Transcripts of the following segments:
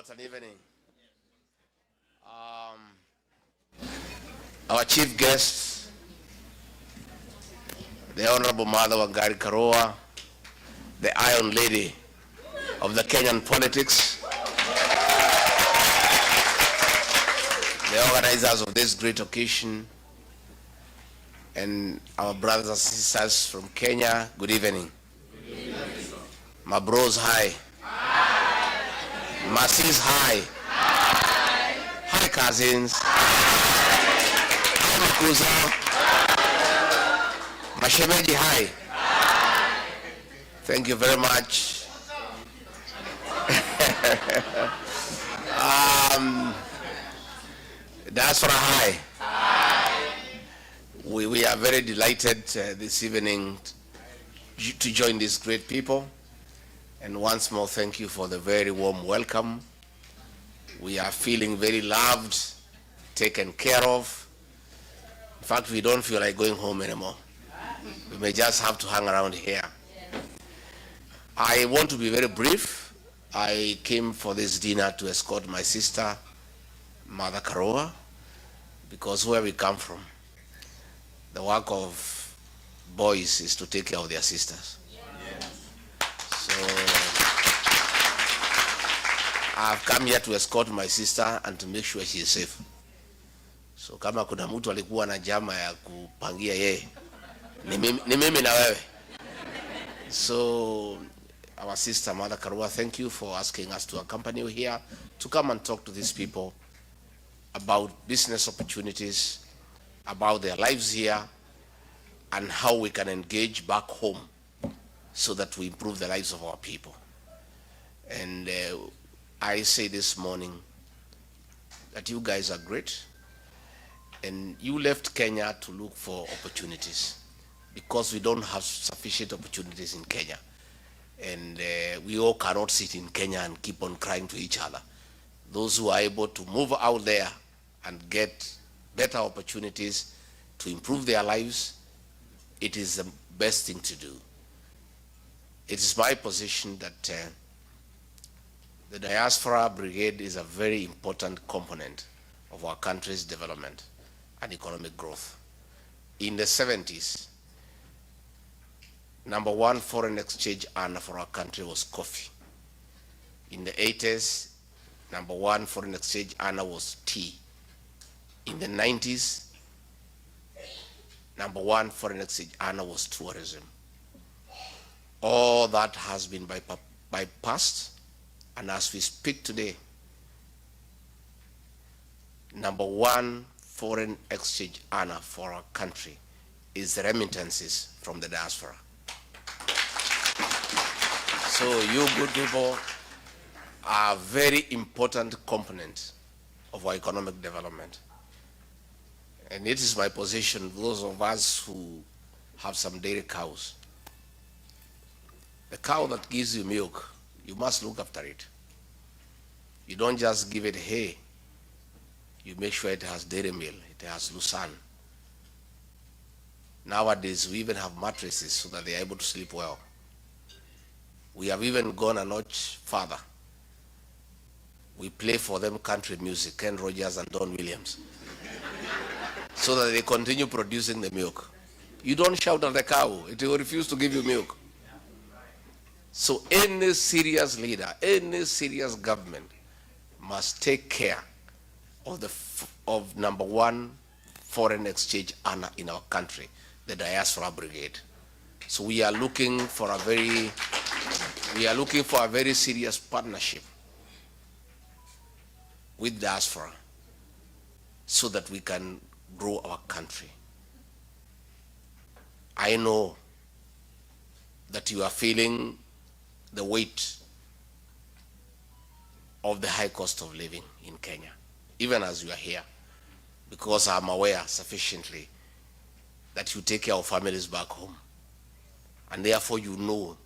What an evening. Our chief guest, the Honorable Mother Wangari Karua, the Iron Lady of the Kenyan politics, the organizers of this great occasion, and our brothers and sisters from Kenya, good evening. Good evening. My bros, hi. Hi. My sis, hi. Hi. Hi, cousins. Hi, Makuza. My shemeji, hi. Hi. Thank you very much. Diaspora, hi. We are very delighted this evening to join these great people. And once more, thank you for the very warm welcome. We are feeling very loved, taken care of. In fact, we don't feel like going home anymore. We may just have to hang around here. I want to be very brief. I came for this dinner to escort my sister, Mother Karua, because where we come from, the work of boys is to take care of their sisters. So I've come here to escort my sister and to make sure she is safe. So kama kuna mtu alikuwa na jama ya kupangia yeye, ni mimi na wewe. So our sister Mother Karua, thank you for asking us to accompany you here to come and talk to these people about business opportunities, about their lives here, and how we can engage back home so that we improve the lives of our people. And I say this morning that you guys are great, and you left Kenya to look for opportunities because we don't have sufficient opportunities in Kenya. And we all cannot sit in Kenya and keep on crying to each other. Those who are able to move out there and get better opportunities to improve their lives, it is the best thing to do. It is my position that the Diaspora Brigade is a very important component of our country's development and economic growth. In the 70s, number one foreign exchange earner for our country was coffee. In the 80s, number one foreign exchange earner was tea. In the 90s, number one foreign exchange earner was tourism. All that has been bypassed, and as we speak today, number one foreign exchange earner for our country is the remittances from the diaspora. So you good people are a very important component of our economic development. And it is my position, those of us who have some dairy cows, the cow that gives you milk, you must look after it. You don't just give it hay. You make sure it has dairy meal, it has lucerne. Nowadays, we even have mattresses so that they are able to sleep well. We have even gone a notch further. We play for them country music, Ken Rogers and Don Williams, so that they continue producing the milk. You don't shout at the cow, it will refuse to give you milk. So any serious leader, any serious government must take care of number one foreign exchange earner in our country, the Diaspora Brigade. So we are looking for a very serious partnership with diaspora so that we can grow our country. I know that you are feeling the weight of the high cost of living in Kenya, even as you are here, because I'm aware sufficiently that you take care of families back home. And therefore you know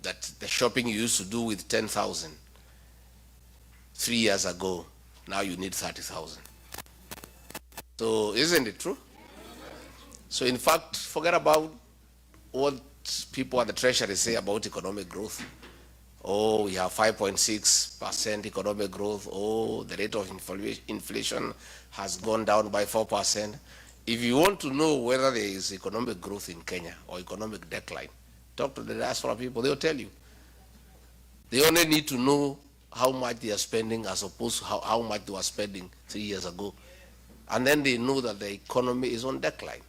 that the shopping you used to do with 10,000 3 years ago, now you need 30,000. So isn't it true? So in fact, forget about what people at the Treasury say about economic growth. Oh, we have 5.6% economic growth. Oh, the rate of inflation has gone down by 4%. If you want to know whether there is economic growth in Kenya or economic decline, talk to the diaspora people, they'll tell you. They only need to know how much they are spending as opposed to how much they were spending 3 years ago. And then they know that the economy is on decline.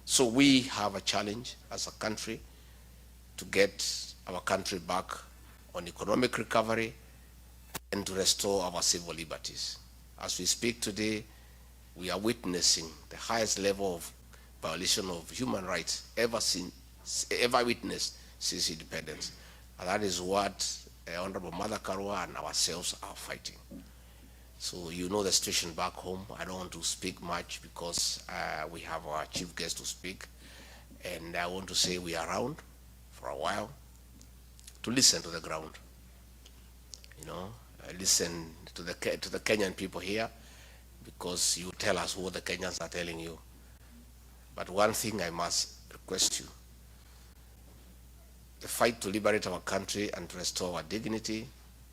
So we have a challenge as a country to get our country back on economic recovery and to restore our civil liberties. As we speak today, we are witnessing the highest level of violation of human rights ever witnessed since independence. And that is what Honorable Mother Karua and ourselves are fighting. So you know the situation back home. I don't want to speak much because we have our chief guest to speak. And I want to say we are around for a while to listen to the ground. You know, listen to the Kenyan people here, because you tell us what the Kenyans are telling you. But one thing I must request you, the fight to liberate our country and to restore our dignity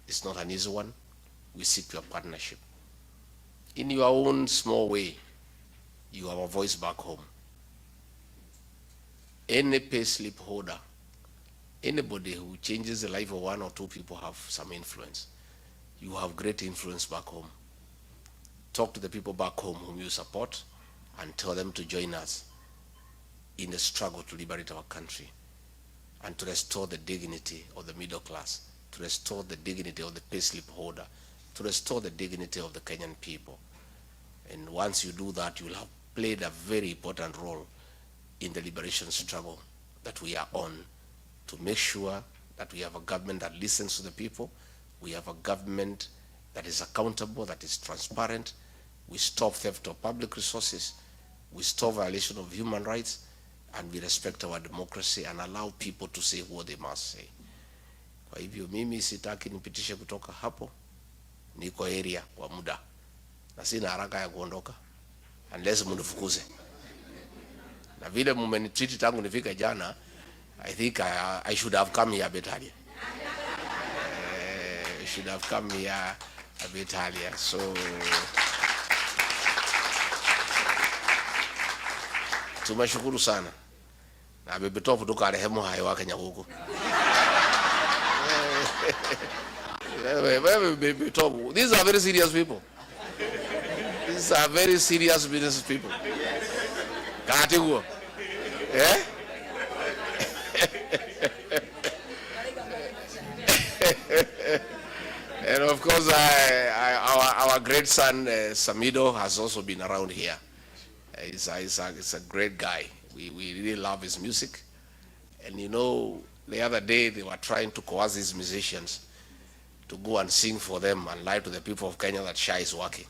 is not an easy one. We seek your partnership. In your own small way, you have a voice back home. Any pay slip holder, anybody who changes the life of one or two people have some influence. You have great influence back home. Talk to the people back home whom you support and tell them to join us in the struggle to liberate our country and to restore the dignity of the middle class, to restore the dignity of the payslip holder, to restore the dignity of the Kenyan people. And once you do that, you will have played a very important role in the liberation struggle that we are on, to make sure that we have a government that listens to the people, we have a government that is accountable, that is transparent, we stop theft of public resources, we stop violation of human rights, and we respect our democracy and allow people to say what they must say. Kwa hivyo mimi sitaki nipitishe kutoka hapo, niko area kwa muda na sina haraka ya kuondoka unless mnifukuze. Na vile mmenitreat tangu nifika jana, I think I should have come here a bit earlier. Should have come here a bit earlier. So tumeshukuru sana. Na bebetofu tuka rehemu hayo wa Kenya huko. These are very serious people. These are very serious business people. Kati huo. Eh? And of course, our great son Samido has also been around here. He's a great guy. We really love his music. And you know, the other day they were trying to coerce these musicians to go and sing for them and lie to the people of Kenya that SHA is working.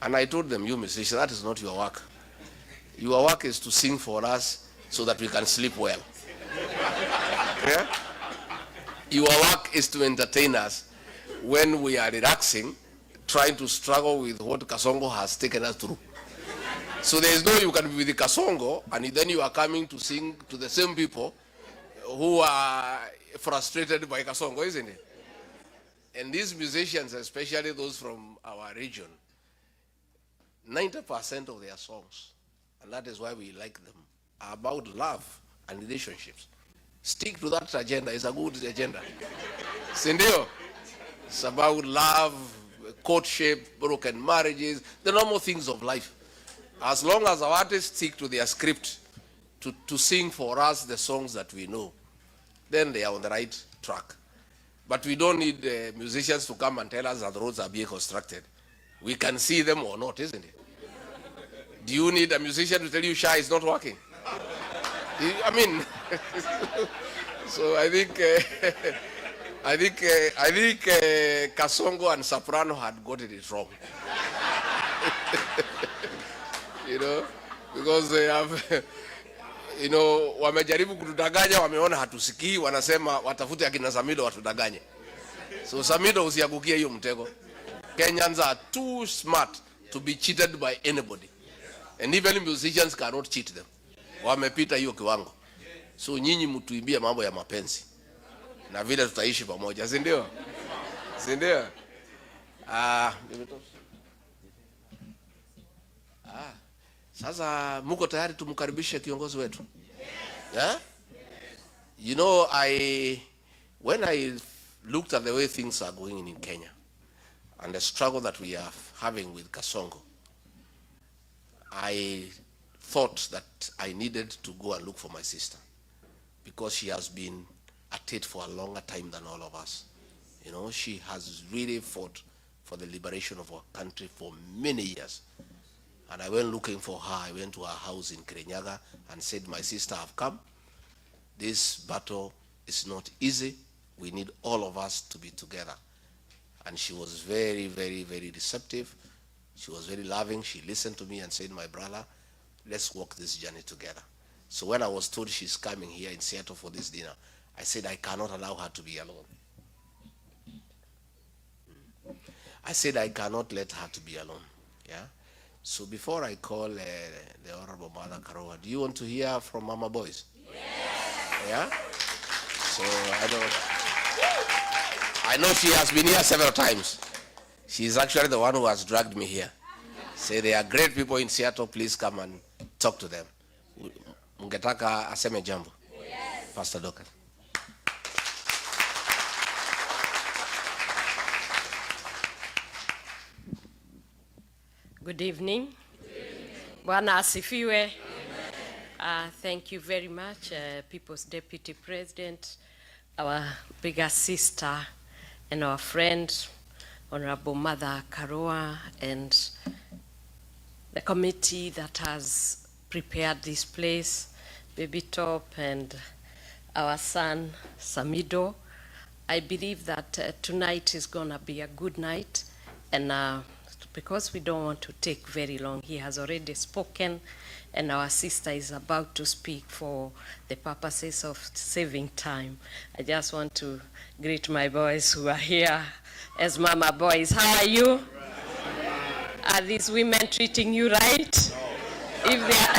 And I told them, you musicians, that is not your work. Your work is to sing for us so that we can sleep well. Yeah? Your work is to entertain us when we are relaxing, trying to struggle with what Kasongo has taken us through. So there is no you can be with the Kasongo and then you are coming to sing to the same people who are frustrated by Kasongo, isn't it? And these musicians, especially those from our region, 90% of their songs, and that is why we like them, are about love and relationships. Stick to that agenda. It's a good agenda. Sindio? It's about love, courtship, broken marriages, the normal things of life. As long as our artists stick to their script to sing for us the songs that we know, then they are on the right track. But we don't need musicians to come and tell us that the roads are being constructed. We can see them or not, isn't it? Do you need a musician to tell you SHA is not working? I mean, so I think Kasongo and Soprano had gotten it wrong. You know, because they have, you know, wamejaribu kutudanganya, wameona hatusikii, wanasema watafute akina Samido watudanganye. So Samido usiangukie hiyo mtego. Kenyans are too smart to be cheated by anybody. And even musicians cannot cheat them. Wamepita hiyo kiwango. So nyinyi mtuimbie mambo ya mapenzi. na vile tutaishi pamoja, si ndio? Si ndio? Sasa muko tayari tumkaribishe kiongozi wetu? Yeah? You know, when I looked at the way things are going in Kenya and the struggle that we are having with Kasongo, I thought that I needed to go and look for my sister, because she has been at it for a longer time than all of us. You know, she has really fought for the liberation of our country for many years. And I went looking for her. I went to her house in Kirinyaga and said, my sister, I've come. This battle is not easy. We need all of us to be together. And she was very, very, very receptive. She was very loving. She listened to me and said, my brother, let's walk this journey together. So when I was told she's coming here in Seattle for this dinner, I said, I cannot allow her to be alone. I said, I cannot let her to be alone. Yeah. So before I call the Honorable Mother Karowa, do you want to hear from Mama Boys? Yes. Yeah? So I know she has been here several times. She's actually the one who has dragged me here. Say they are great people in Seattle, please come and talk to them. Mungetaka aseme jambo. Yes. Pastor Doka. Good evening. Bwana asifiwe. Thank you very much, People's Deputy President, our bigger sister, and our friend, Honorable Mother Karowa, and the committee that has prepared this place, Baby Top, and our son, Samido. I believe that tonight is going to be a good night, and because we don't want to take very long, he has already spoken, and our sister is about to speak for the purposes of saving time. I just want to greet my boys who are here as Mama Boys. How are you? Are these women treating you right? No. If they are...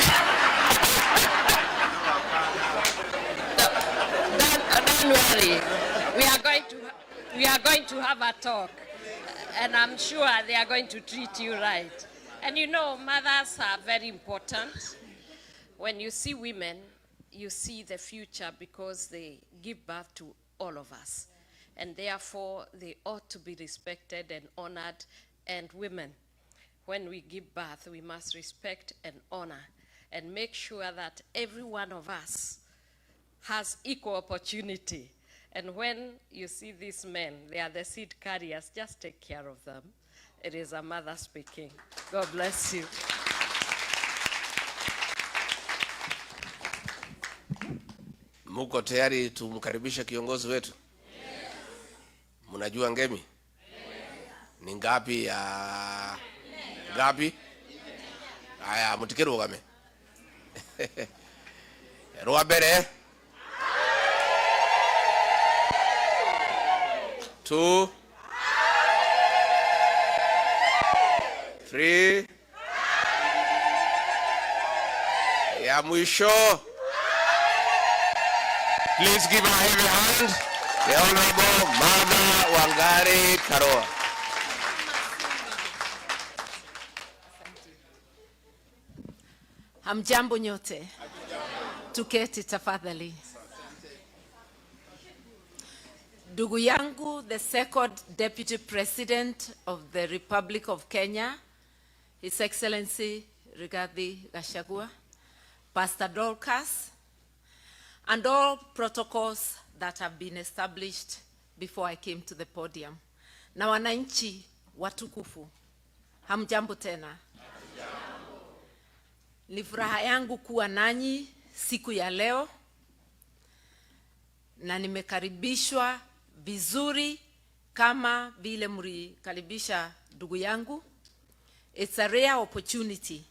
don't worry. We are going to have a talk. And I'm sure they are going to treat you right. And you know, mothers are very important. When you see women, you see the future, because they give birth to all of us. And therefore, they ought to be respected and honored. And women, when we give birth, we must respect and honor and make sure that every one of us has equal opportunity. And when you see these men, they are the seed carriers, just take care of them. It is a mother speaking. God bless you. Muko tayari tumkaribisha kiongozi wetu? Yes. Mnajua ngemi? Yes. Ni ngapi ya ngapi? Aya, mutikero game. Roabere. 2, 3, ya mwisho. Please give a heavy hand the Honorable Mama Wangari Karowa. Hamjambo nyote. Tuketi tafadhali. Ndugu yangu, the second Deputy President of the Republic of Kenya, His Excellency Rigathi Gachagua, Pastor Dorcas, and all protocols that have been established before I came to the podium. Na wananchi watukufu, hamjambo tena. Ni furaha yangu kuwa nanyi siku ya leo, na nimekaribishwa vizuri kama vile mlikaribisha ndugu yangu. It's a rare opportunity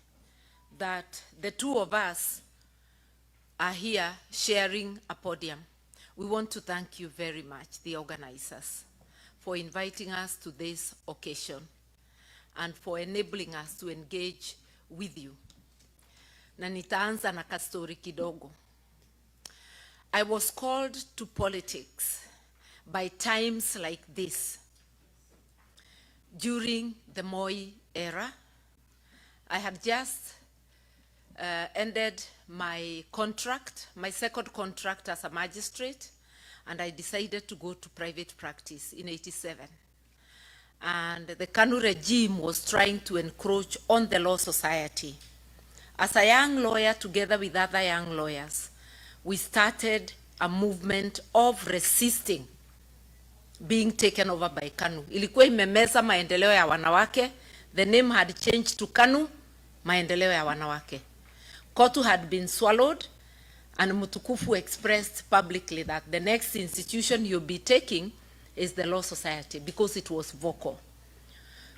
that the two of us are here sharing a podium. We want to thank you very much, the organizers, for inviting us to this occasion and for enabling us to engage with you. Na nitaanza na kastori kidogo. I was called to politics by times like this. During the Moi era, I had just ended my contract, my second contract as a magistrate, and I decided to go to private practice in '87. And the KANU regime was trying to encroach on the law society. As a young lawyer, together with other young lawyers, we started a movement of resisting being taken over by KANU. Ilikuwa imemeza maendeleo ya wanawake. The name had changed to KANU, maendeleo ya wanawake. KOTU had been swallowed, and Mutukufu expressed publicly that the next institution you'll be taking is the Law Society, because it was vocal.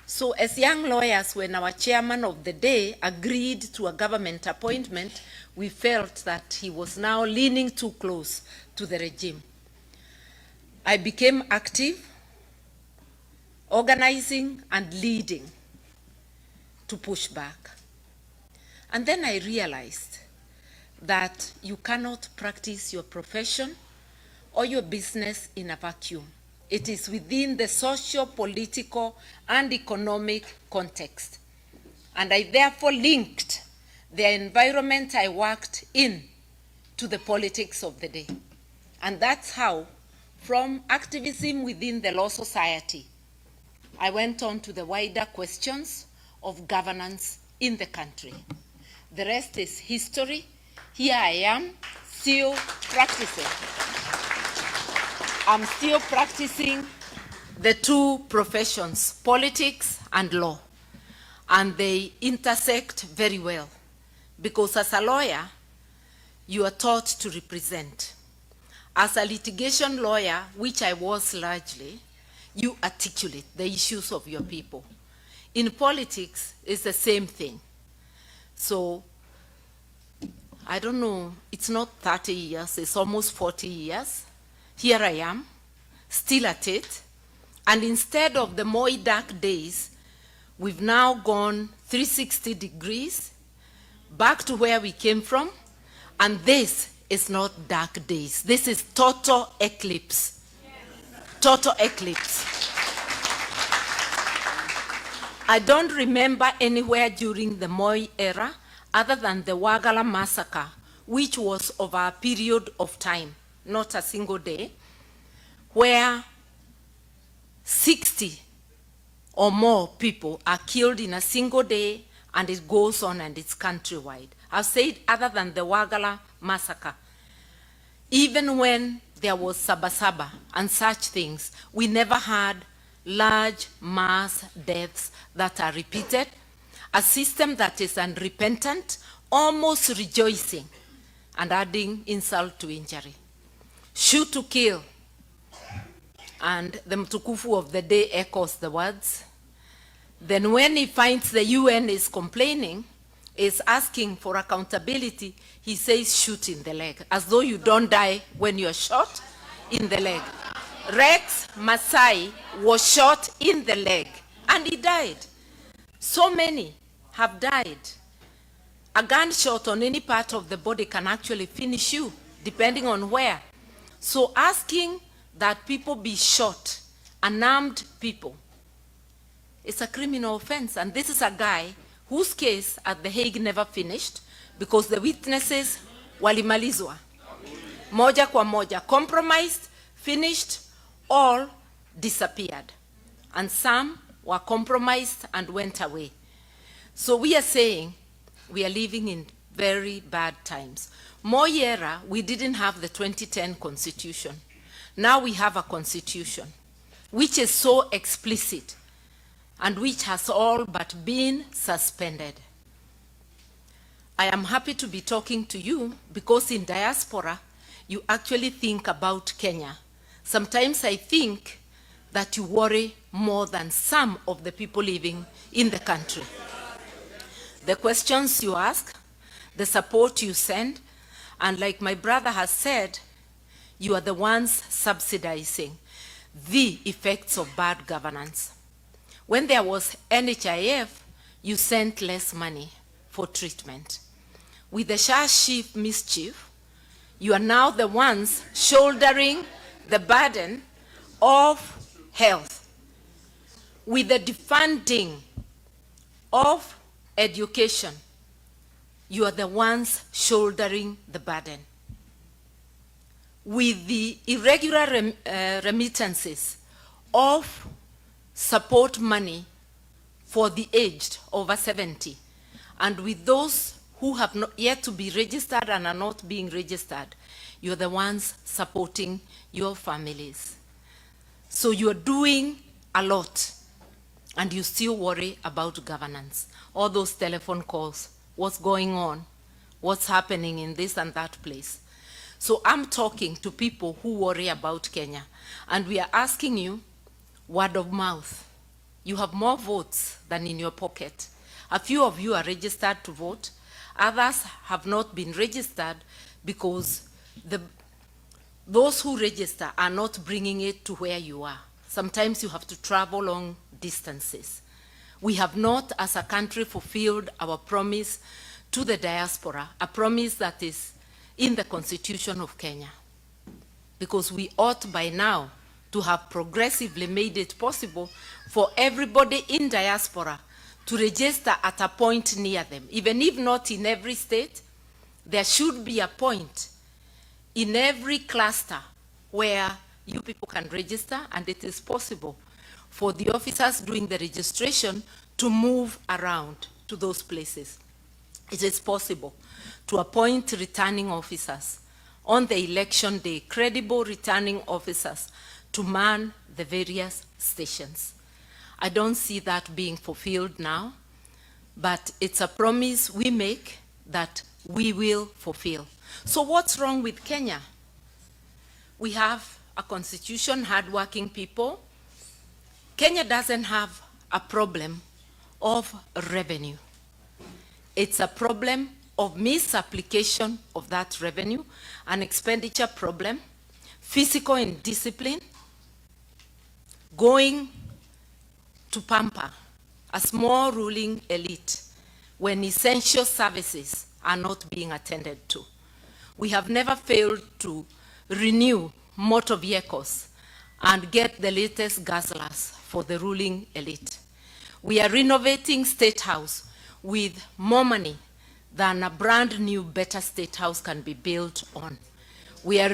So as young lawyers, when our chairman of the day agreed to a government appointment, we felt that he was now leaning too close to the regime. I became active, organizing and leading to push back. And then I realized that you cannot practice your profession or your business in a vacuum. It is within the social, political, and economic context. And I therefore linked the environment I worked in to the politics of the day. And that's how, from activism within the Law Society, I went on to the wider questions of governance in the country. The rest is history. Here I am, still practicing. I'm still practicing the two professions, politics and law, and they intersect very well, because as a lawyer, you are taught to represent. As a litigation lawyer, which I was largely, you articulate the issues of your people. In politics, it's the same thing. So, I don't know, it's not 30 years, it's almost 40 years. Here I am, still at it. And instead of the Moi dark days, we've now gone 360 degrees back to where we came from. And this is not dark days. This is total eclipse. Total eclipse. I don't remember anywhere during the Moi era other than the Wagala massacre, which was over a period of time, not a single day, where 60 or more people are killed in a single day, and it goes on and it's countrywide. I've said other than the Wagala massacre, even when there was Sabasaba and such things, we never had large mass deaths that are repeated, a system that is unrepentant, almost rejoicing, and adding insult to injury. Shoot to kill. And the Mtukufu of the day echoes the words. Then when he finds the UN is complaining, is asking for accountability, he says shoot in the leg, as though you don't die when you're shot in the leg. Rex Masai was shot in the leg, and he died. So many have died. A gunshot on any part of the body can actually finish you, depending on where. So asking that people be shot, unarmed people, it's a criminal offense. And this is a guy whose case at The Hague never finished because the witnesses walimalizwa. Moja kwa moja, compromised, finished, all disappeared. And some were compromised and went away. So we are saying we are living in very bad times. Moi era, we didn't have the 2010 constitution. Now we have a constitution which is so explicit and which has all but been suspended. I am happy to be talking to you because in diaspora, you actually think about Kenya. Sometimes I think that you worry more than some of the people living in the country. The questions you ask, the support you send, and like my brother has said, you are the ones subsidizing the effects of bad governance. When there was NHIF, you sent less money for treatment. With the Shah-Chief mischief, you are now the ones shouldering the burden of health, with the defunding of education, you are the ones shouldering the burden. With the irregular remittances of support money for the aged over 70, and with those who have not yet to be registered and are not being registered, you're the ones supporting your families. So you're doing a lot, and you still worry about governance. All those telephone calls, what's going on, what's happening in this and that place. So I'm talking to people who worry about Kenya, and we are asking you, word of mouth. You have more votes than in your pocket. A few of you are registered to vote. Others have not been registered because those who register are not bringing it to where you are. Sometimes you have to travel long distances. We have not, as a country, fulfilled our promise to the diaspora, a promise that is in the Constitution of Kenya, because we ought by now to have progressively made it possible for everybody in diaspora to register at a point near them. Even if not in every state, there should be a point in every cluster where you people can register, and it is possible for the officers doing the registration to move around to those places. It is possible to appoint returning officers on the election day, credible returning officers to man the various stations. I don't see that being fulfilled now, but it's a promise we make that we will fulfill. So what's wrong with Kenya? We have a constitution, hardworking people. Kenya doesn't have a problem of revenue. It's a problem of misapplication of that revenue, an expenditure problem, physical indiscipline, going to pamper a small ruling elite when essential services are not being attended to. We have never failed to renew motor vehicles and get the latest guzzlers for the ruling elite. We are renovating State House with more money than a brand new, better State House can be built on. We are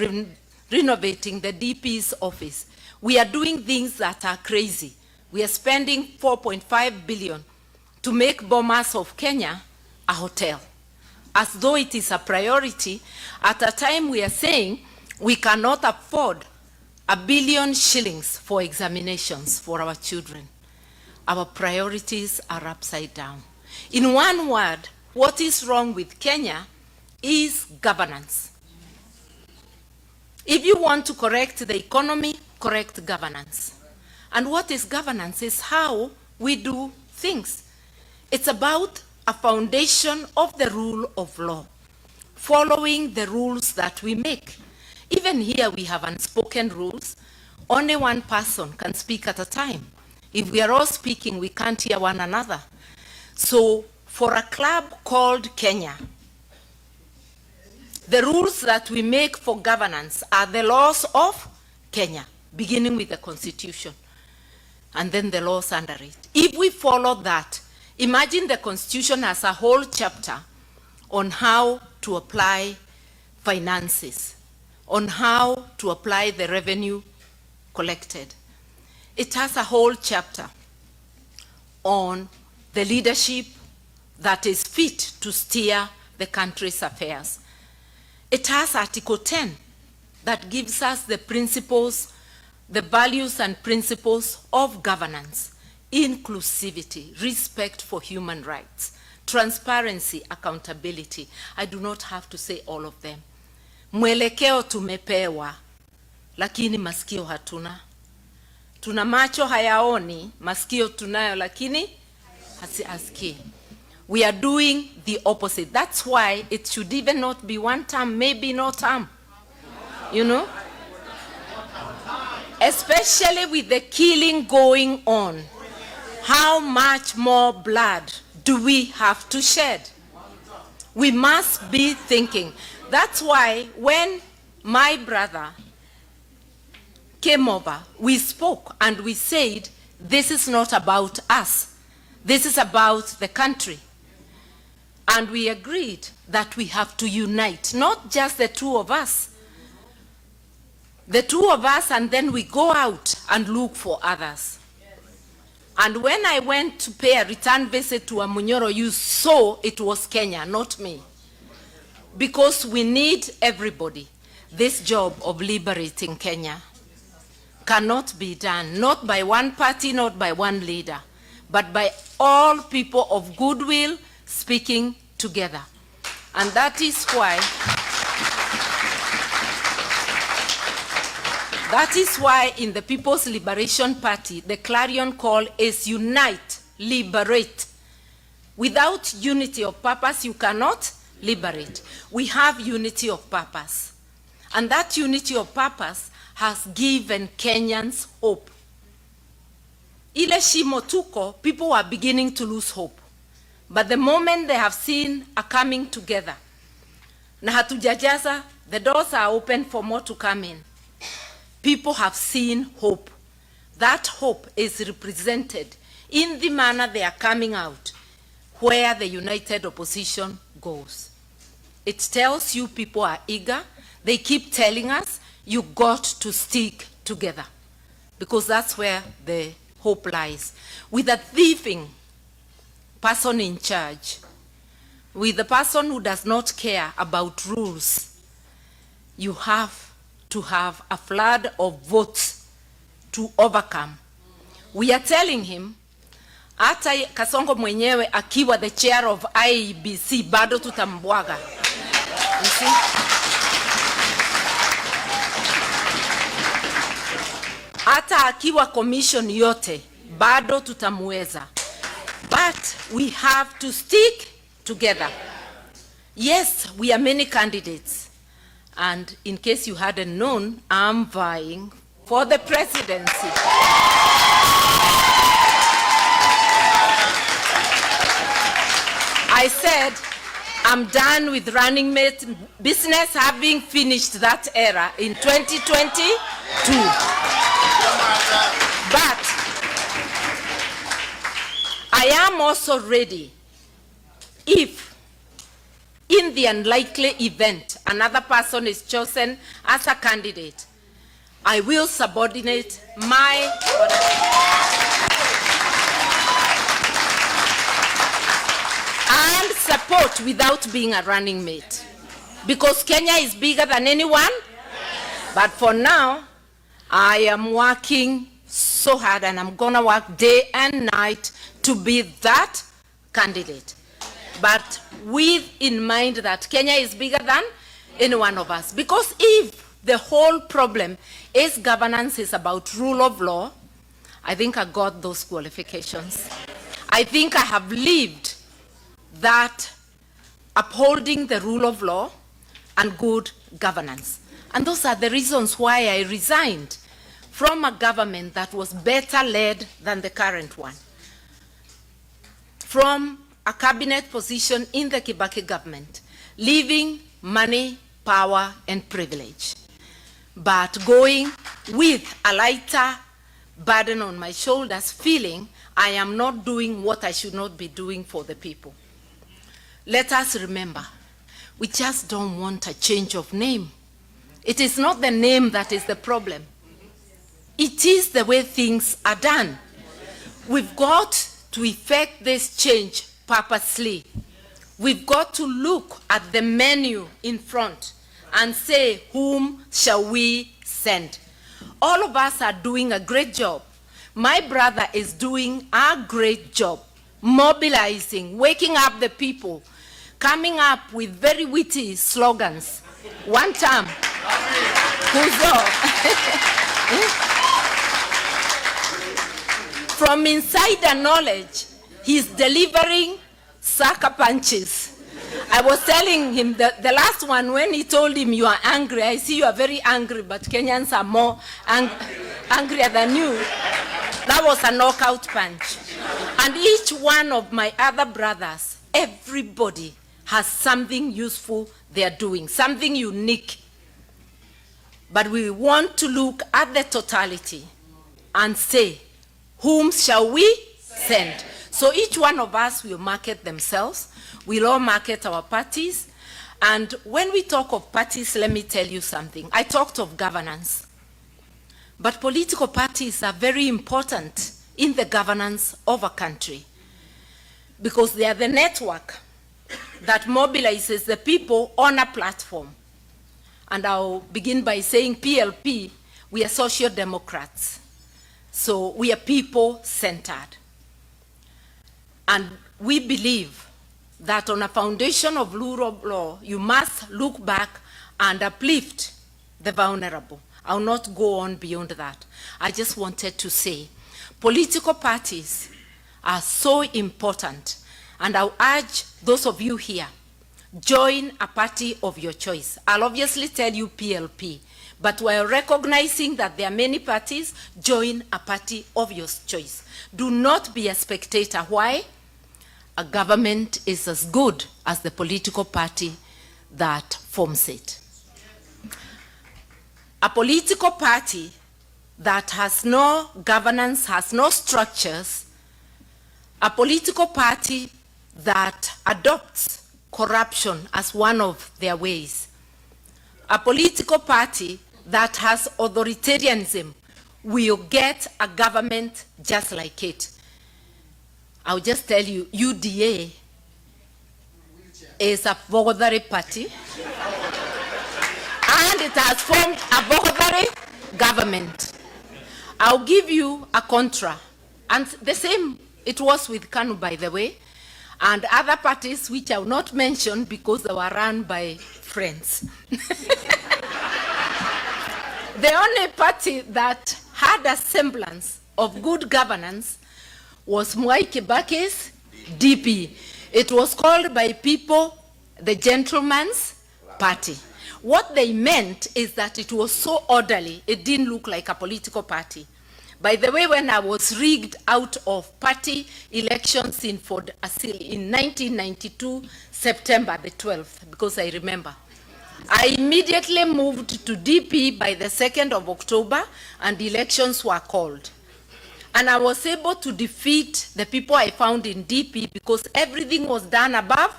renovating the DP's office. We are doing things that are crazy. We are spending 4.5 billion to make Bomas of Kenya a hotel, as though it is a priority at a time we are saying we cannot afford 1 billion shillings for examinations for our children. Our priorities are upside down. In one word, what is wrong with Kenya is governance. If you want to correct the economy, correct governance. And what is governance is how we do things. It's about a foundation of the rule of law, following the rules that we make. Even here we have unspoken rules. Only one person can speak at a time. If we are all speaking, we can't hear one another. So for a club called Kenya, the rules that we make for governance are the laws of Kenya, beginning with the Constitution, and then the laws under it. If we follow that, imagine the Constitution as a whole chapter on how to apply finances, on how to apply the revenue collected. It has a whole chapter on the leadership that is fit to steer the country's affairs. It has Article 10 that gives us the principles, the values and principles of governance, inclusivity, respect for human rights, transparency, accountability. I do not have to say all of them. Mwelekeo tumepewa, lakini masikio hatuna. Tuna macho hayaoni, masikio tunayo, lakini hasiasikii. We are doing the opposite. That's why it should even not be one term, maybe no term. You know? Especially with the killing going on. How much more blood do we have to shed? We must be thinking. That's why when my brother came over, we spoke and we said, this is not about us. This is about the country. And we agreed that we have to unite, not just the two of us. The two of us, and then we go out and look for others. And when I went to pay a return visit to Amunyoro, you saw it was Kenya, not me. Because we need everybody. This job of liberating Kenya cannot be done, not by one party, not by one leader, but by all people of goodwill speaking together. And that is why in the People's Liberation Party, the clarion call is unite, liberate. Without unity of purpose, you cannot liberate. We have unity of purpose. And that unity of purpose has given Kenyans hope. Ile shimo tuko, people are beginning to lose hope. But the moment they have seen a coming together, na hatujajaza, the doors are open for more to come in. People have seen hope. That hope is represented in the manner they are coming out, where the united opposition goes. It tells you people are eager. They keep telling us, you got to stick together, because that's where the hope lies. With a thieving person in charge, with the person who does not care about rules, you have to have a flood of votes to overcome. We are telling him, hata Kasongo mwenyewe akiwa the chair of IEBC, bado tutambwaga. You see? Hata akiwa commission yote, bado tutamweza. But we have to stick together. Yes, we are many candidates. And in case you hadn't known, I'm vying for the presidency. I said, I'm done with running mate business, having finished that era in 2022. But I am also ready if, in the unlikely event, another person is chosen as a candidate, I will subordinate my and support without being a running mate. Because Kenya is bigger than anyone. Yes. But for now, I am working so hard, and I'm gonna work day and night to be that candidate. But with in mind that Kenya is bigger than any one of us. Because if the whole problem is governance, is about rule of law, I think I got those qualifications. I think I have lived that upholding the rule of law and good governance. And those are the reasons why I resigned from a government that was better led than the current one. From a cabinet position in the Kibaki government, leaving money, power, and privilege, but going with a lighter burden on my shoulders, feeling I am not doing what I should not be doing for the people. Let us remember, we just don't want a change of name. It is not the name that is the problem. It is the way things are done. We've got to effect this change purposely. We've got to look at the menu in front and say, whom shall we send? All of us are doing a great job. My brother is doing a great job, mobilizing, waking up the people, coming up with very witty slogans. One time, from insider knowledge, he's delivering sucker punches. I was telling him that the last one, when he told him, you are angry, I see you are very angry, but Kenyans are more angrier than you. That was a knockout punch. And each one of my other brothers, everybody has something useful they are doing, something unique. but we want to look at the totality and say, whom shall we send? So each one of us will market themselves. We'll all market our parties. And when we talk of parties, let me tell you something. I talked of governance. But political parties are very important in the governance of a country because they are the network that mobilizes the people on a platform. And I'll begin by saying PLP, we are social democrats. So we are people-centered. And we believe that on a foundation of rule of law, you must look back and uplift the vulnerable. I'll not go on beyond that. I just wanted to say, political parties are so important, and I'll urge those of you here, join a party of your choice. I'll obviously tell you PLP, but while recognizing that there are many parties, join a party of your choice. Do not be a spectator. Why? A government is as good as the political party that forms it. A political party that has no governance, has no structures, a political party that adopts corruption as one of their ways, a political party that has authoritarianism will get a government just like it. I'll just tell you, UDA is a voluntary party, and it has formed a voluntary government. I'll give you a contra, and the same it was with KANU, by the way, and other parties which I will not mention because they were run by friends. The only party that had a semblance of good governance was Mwai Kibaki's DP. It was called by people the gentleman's party. What they meant is that it was so orderly, it didn't look like a political party. By the way, when I was rigged out of party elections in 1992, September the 12th, because I remember, I immediately moved to DP by the 2nd of October, and elections were called. And I was able to defeat the people I found in DP because everything was done above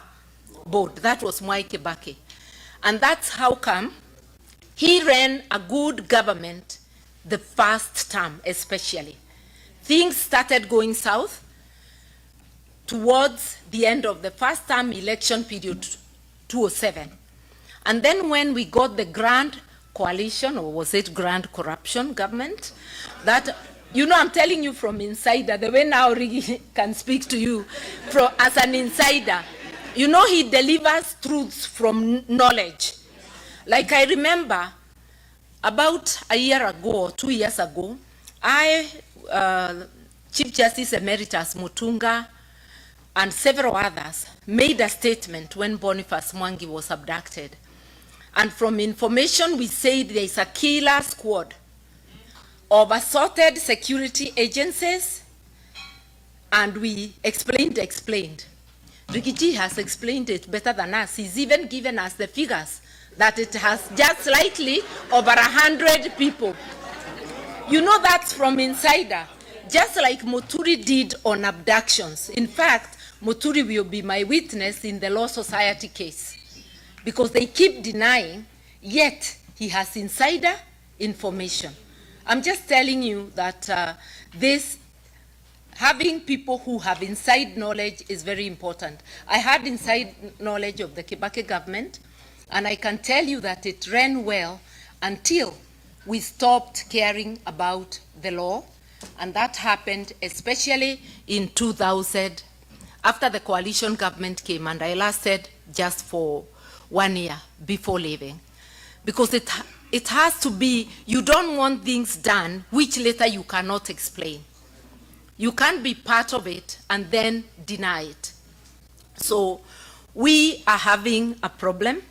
board. That was Mwai Kibaki. And that's how come he ran a good government the first term especially. Things started going south towards the end of the first term election period, 2007. And then when we got the grand coalition, or was it grand corruption government, that, you know, I'm telling you from insider, the way now Rigi can speak to you as an insider. You know, he delivers truths from knowledge. Like I remember about a year ago, or 2 years ago, Chief Justice Emeritus Mutunga and several others made a statement when Boniface Mwangi was abducted. And from information we said there is a killer squad of assorted security agencies, and we explained. Rigathi has explained it better than us. He's even given us the figures that it has just slightly over 100 people. You know, that's from insider, just like Muturi did on abductions. In fact, Muturi will be my witness in the Law Society case because they keep denying, yet he has insider information. I'm just telling you that having people who have inside knowledge is very important. I had inside knowledge of the Kibaki government, and I can tell you that it ran well until we stopped caring about the law, and that happened especially in 2000, after the coalition government came, and I lasted just for 1 year before leaving. Because it has to be, you don't want things done which later you cannot explain. You can't be part of it and then deny it. So we are having a problem.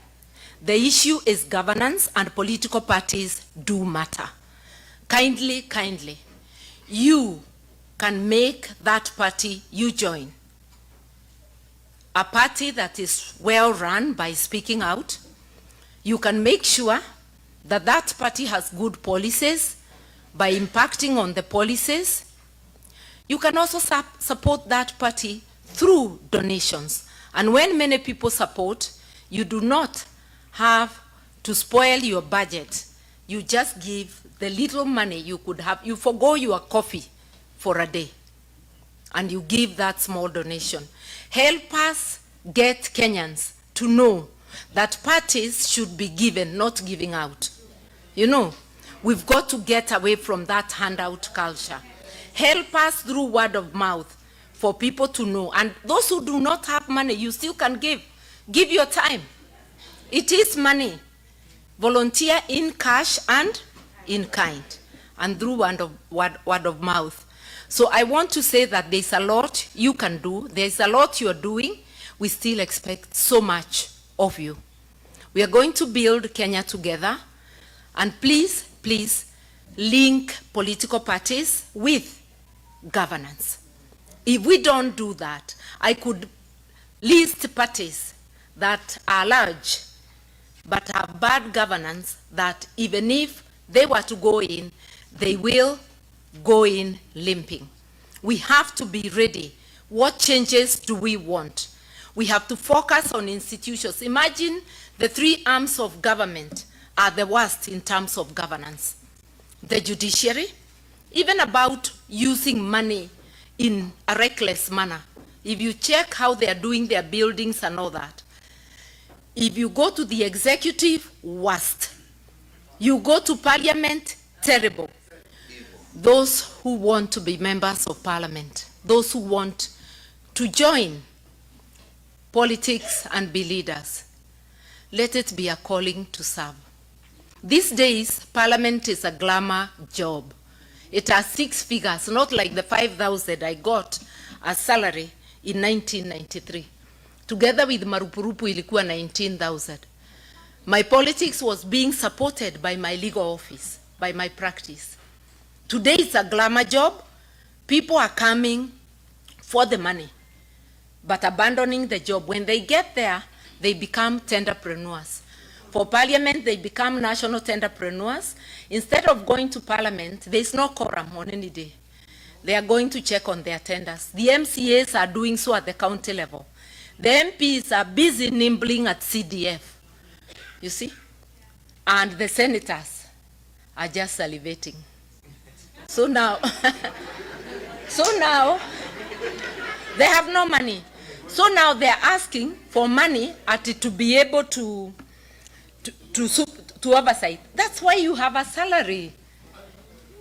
The issue is governance, and political parties do matter. Kindly, you can make that party you join a party that is well run by speaking out. You can make sure that that party has good policies by impacting on the policies. You can also support that party through donations. And when many people support, you do not have to spoil your budget. You just give the little money you could have. You forgo your coffee for a day, and you give that small donation. Help us get Kenyans to know that parties should be given, not giving out. You know, we've got to get away from that handout culture. Help us through word of mouth for people to know. And those who do not have money, you still can give. Give your time. It is money. Volunteer in cash and in kind, and through word of mouth. So I want to say that there's a lot you can do. There's a lot you're doing. We still expect so much of you. We are going to build Kenya together. And please, please link political parties with governance. If we don't do that, I could list parties that are large but have bad governance, that even if they were to go in, they will go in limping. We have to be ready. What changes do we want? We have to focus on institutions. Imagine the three arms of government are the worst in terms of governance. The judiciary, even about using money in a reckless manner. If you check how they are doing their buildings and all that. If you go to the executive, worst. You go to parliament, terrible. Those who want to be members of parliament, those who want to join politics and be leaders, let it be a calling to serve. These days, parliament is a glamour job. It has 6 figures, not like the 5,000 I got as salary in 1993. Together with Marupurupu ilikuwa 19,000. My politics was being supported by my legal office, by my practice. Today it's a glamour job. People are coming for the money, but abandoning the job. When they get there, they become tenderpreneurs. For parliament, they become national tenderpreneurs. Instead of going to parliament, there's no quorum on any day. They are going to check on their tenders. The MCAs are doing so at the county level. The MPs are busy nibbling at CDF, you see? And the senators are just salivating. So now, they have no money. So now they're asking for money to be able to oversight. That's why you have a salary.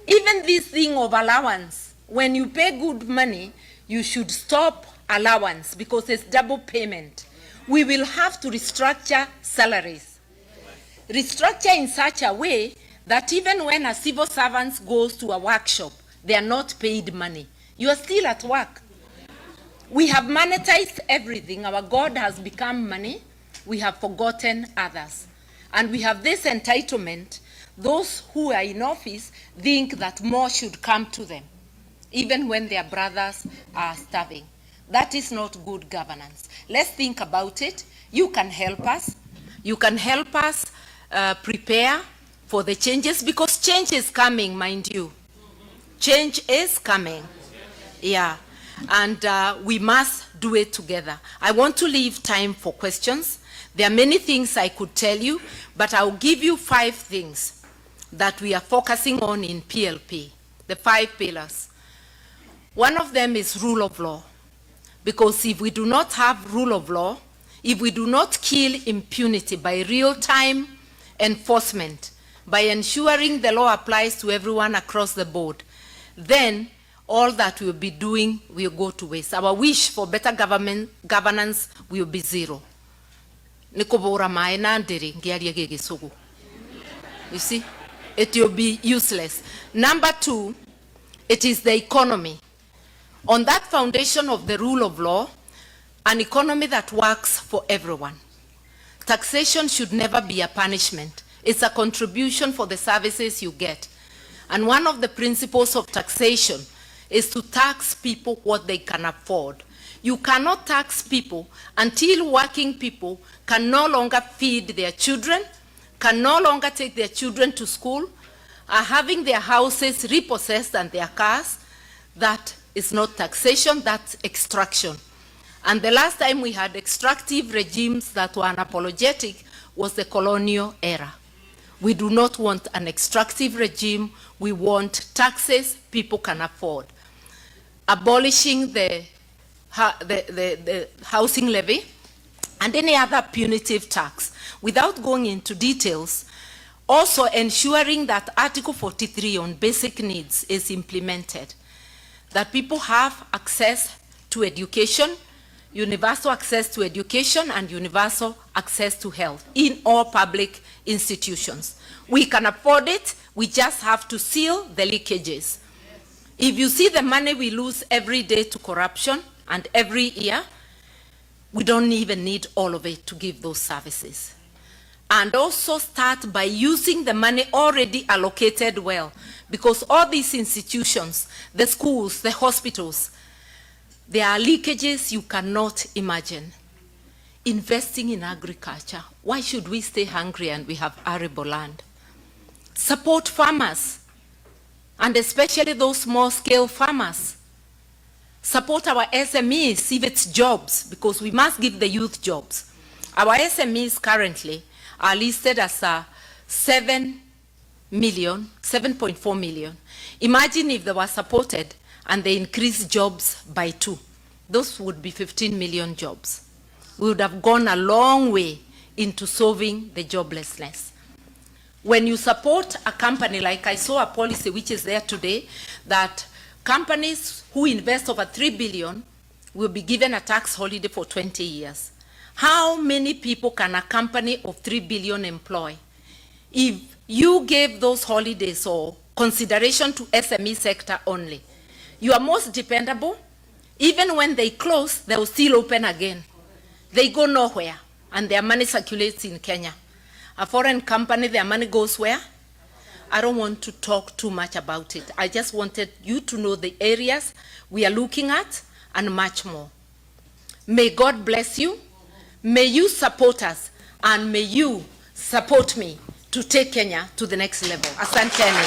Even this thing of allowance, when you pay good money, you should stop allowance because it's double payment. We will have to restructure salaries. Restructure in such a way that even when a civil servant goes to a workshop, they are not paid money. You are still at work. We have monetized everything. Our God has become money. We have forgotten others. And we have this entitlement. Those who are in office think that more should come to them, even when their brothers are starving. That is not good governance. Let's think about it. You can help us. You can help us prepare for the changes, because change is coming, mind you. Change is coming. Yeah. And we must do it together. I want to leave time for questions. There are many things I could tell you, but I'll give you 5 things that we are focusing on in PLP, the 5 pillars. One of them is rule of law. Because if we do not have rule of law, if we do not kill impunity by real-time enforcement, by ensuring the law applies to everyone across the board, then all that we'll be doing will go to waste. Our wish for better governance will be zero. You see, it will be useless. Number 2, it is the economy. On that foundation of the rule of law, an economy that works for everyone. Taxation should never be a punishment. It's a contribution for the services you get. And one of the principles of taxation is to tax people what they can afford. You cannot tax people until working people can no longer feed their children, can no longer take their children to school, are having their houses repossessed and their cars. That is not taxation, that's extraction. And the last time we had extractive regimes that were unapologetic was the colonial era. We do not want an extractive regime. We want taxes people can afford. Abolishing the housing levy and any other punitive tax. Without going into details, also ensuring that Article 43 on basic needs is implemented, that people have access to education, universal access to education and universal access to health in all public institutions. We can afford it, we just have to seal the leakages. If you see the money we lose every day to corruption and every year, we don't even need all of it to give those services. And also start by using the money already allocated well, because all these institutions, the schools, the hospitals, there are leakages you cannot imagine. Investing in agriculture. Why should we stay hungry and we have arable land? Support farmers, and especially those small-scale farmers. Support our SMEs, if it's jobs, because we must give the youth jobs. Our SMEs currently are listed as 7.4 million. Imagine if they were supported and they increased jobs by 2. Those would be 15 million jobs. We would have gone a long way into solving the joblessness. When you support a company, like I saw a policy which is there today, that companies who invest over 3 billion will be given a tax holiday for 20 years. How many people can a company of 3 billion employ? If you gave those holidays or consideration to SME sector only, you are most dependable. Even when they close, they will still open again. They go nowhere, and their money circulates in Kenya. A foreign company, their money goes where? I don't want to talk too much about it. I just wanted you to know the areas we are looking at and much more. May God bless you. May you support us, and may you support me to take Kenya to the next level. Asanteni.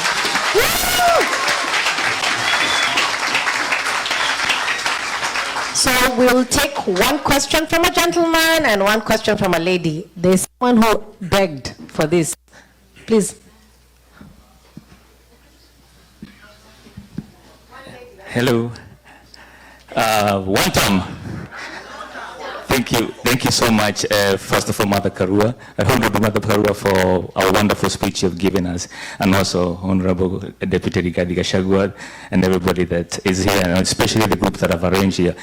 So we'll take one question from a gentleman and one question from a lady. There's someone who begged for this. Please. Hello. One time. Thank you so much, first of all, Mother Karua, Honorable Mother Karua, for our wonderful speech you've given us, and also Honorable Deputy Rigathi Gachagua, and everybody that is here, and especially the group that have arranged here.